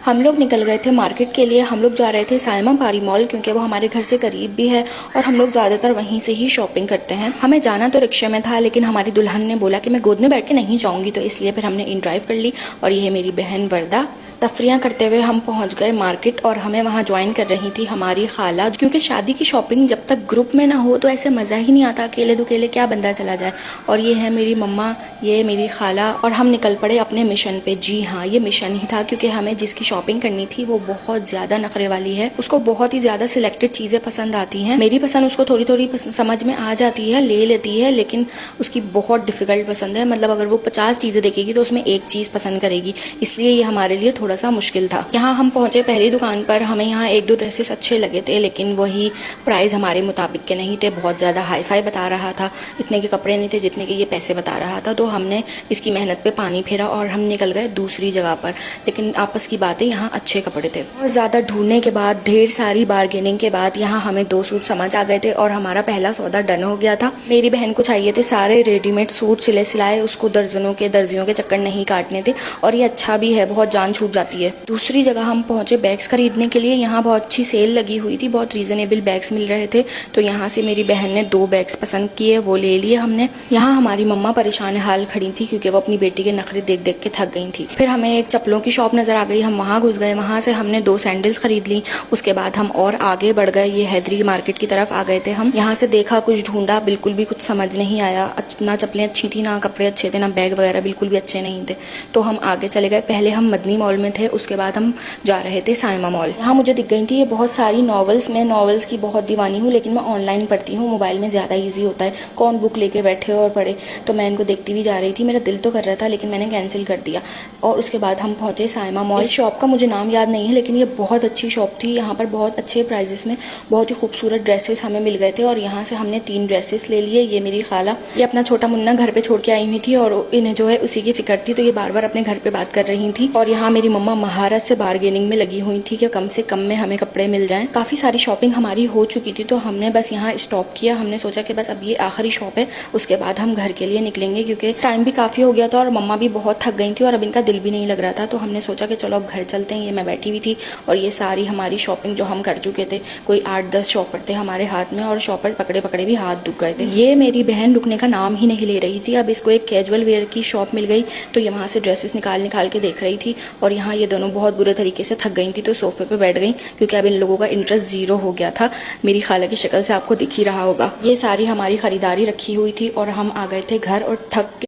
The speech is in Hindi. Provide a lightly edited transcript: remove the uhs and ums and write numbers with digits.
हम लोग निकल गए थे मार्केट के लिए। हम लोग जा रहे थे सायमा पारी मॉल, क्योंकि वो हमारे घर से करीब भी है और हम लोग ज़्यादातर वहीं से ही शॉपिंग करते हैं। हमें जाना तो रिक्शे में था, लेकिन हमारी दुल्हन ने बोला कि मैं गोद में बैठ के नहीं जाऊँगी, तो इसलिए फिर हमने इन ड्राइव कर ली। और ये है मेरी बहन वर्दा। तफरियाँ करते हुए हम पहुंच गए मार्केट और हमें वहां ज्वाइन कर रही थी हमारी खाला, क्योंकि शादी की शॉपिंग जब तक ग्रुप में ना हो तो ऐसे मज़ा ही नहीं आता, अकेले दुकेले क्या बंदा चला जाए। और ये है मेरी मम्मा, ये मेरी खाला, और हम निकल पड़े अपने मिशन पे। जी हाँ, ये मिशन ही था, क्योंकि हमें जिसकी शॉपिंग करनी थी वो बहुत ज़्यादा नखरे वाली है। उसको बहुत ही ज़्यादा सिलेक्टेड चीज़ें पसंद आती हैं। मेरी पसंद उसको थोड़ी थोड़ी समझ में आ जाती है, ले लेती है, लेकिन उसकी बहुत डिफ़िकल्ट पसंद है। मतलब अगर वो 50 चीज़ें देखेगी तो उसमें एक चीज़ पसंद करेगी, इसलिए ये हमारे लिए थोड़ा सा मुश्किल था। यहाँ हम पहुंचे पहली दुकान पर। हमें यहाँ एक दो ड्रेसेस अच्छे लगे थे, लेकिन वही प्राइस हमारे मुताबिक के नहीं थे। बहुत ज़्यादा हाई फाई बता रहा था, इतने के कपड़े नहीं थे जितने के ये पैसे बता रहा था। तो हमने इसकी मेहनत पे पानी फेरा और हम निकल गए दूसरी जगह पर। लेकिन आपस की बातें, यहाँ अच्छे कपड़े थे। बहुत ज़्यादा ढूंढने के बाद, ढेर सारी बार्गेनिंग के बाद यहाँ हमें 2 सूट समझ आ गए थे और हमारा पहला सौदा डन हो गया था। मेरी बहन को चाहिए थे सारे रेडीमेड सूट सिले सिलाए, उसको दर्जनों के दर्जियों के चक्कर नहीं काटने थे। और ये अच्छा भी है, बहुत जान छूट जाती है। दूसरी जगह हम पहुंचे बैग्स खरीदने के लिए। यहाँ बहुत अच्छी सेल लगी हुई थी, बहुत रीजनेबल बैग्स मिल रहे थे। तो यहाँ से मेरी बहन ने 2 बैग्स पसंद किए, वो ले लिए हमने। यहाँ हमारी मम्मा परेशान हाल खड़ी थी, क्योंकि वो अपनी बेटी के नखरे देख देख के थक गई थी। फिर हमें एक चप्पलों की शॉप नजर आ गई, हम वहाँ घुस गए। वहाँ से हमने 2 सैंडल्स खरीद ली। उसके बाद हम और आगे बढ़ गए, ये हैदरी मार्केट की तरफ आ गए थे हम। यहाँ से देखा, कुछ ढूंढा, बिल्कुल भी कुछ समझ नहीं आया। ना चप्पलें अच्छी थी, ना कपड़े अच्छे थे, ना बैग वगैरह बिल्कुल भी अच्छे नहीं थे। तो हम आगे चले गए। पहले हम मदनी मॉल में थे, उसके बाद हम जा रहे थे सायमा मॉल। यहाँ मुझे दिख गई थी ये बहुत सारी नॉवेल्स। मैं नॉवेल्स की बहुत दीवानी हूँ, लेकिन मैं ऑनलाइन पढ़ती हूँ, मोबाइल में ज़्यादा इजी होता है। कौन बुक लेके बैठे और पढ़े। तो मैं इनको देखती भी जा रही थी, मेरा दिल तो कर रहा था, लेकिन मैंने कैंसिल कर दिया। और उसके बाद हम पहुँचे सायमा मॉल। इस शॉप का मुझे नाम याद नहीं है, लेकिन ये बहुत अच्छी शॉप थी। यहाँ पर बहुत अच्छे प्राइजेस में बहुत ही खूबसूरत ड्रेसेस हमें मिल गए थे। और यहाँ से हमने 3 ड्रेसेस ले लिए। ये मेरी खाला, ये अपना छोटा मुन्ना घर पे छोड़ के आई हुई थी और इन्हें जो है उसी की फिक्र थी, तो ये बार बार अपने घर पे बात कर रही थी। और यहाँ मेरी मम्मा महारत से बार्गेनिंग में लगी हुई थी कि कम से कम में हमें कपड़े मिल जाएं। काफ़ी सारी शॉपिंग हमारी हो चुकी थी, तो हमने बस यहाँ स्टॉप किया। हमने सोचा कि बस अब ये आखिरी शॉप है, उसके बाद हम घर के लिए निकलेंगे, क्योंकि टाइम भी काफ़ी हो गया था और मम्मा भी बहुत थक गई थी और अब इनका दिल भी नहीं लग रहा था। तो हमने सोचा कि चलो अब घर चलते हैं। ये मैं बैठी हुई थी और ये सारी हमारी शॉपिंग जो हम कर चुके थे, कोई 8-10 शॉपर थे हमारे हाथ में, और शॉपर पकड़े पकड़े भी हाथ दुख गए थे। ये मेरी बहन रुकने का नाम ही नहीं ले रही थी। अब इसको एक कैजुअल वेयर की शॉप मिल गई, तो ये वहाँ से ड्रेसेस निकाल निकाल के देख रही थी। और यहाँ ये दोनों बहुत बुरे तरीके से थक गई थी, तो सोफे पे बैठ गई, क्योंकि अब इन लोगों का इंटरेस्ट 0 हो गया था। मेरी खाला की शक्ल से आपको दिख ही रहा होगा। ये सारी हमारी खरीदारी रखी हुई थी और हम आ गए थे घर और थक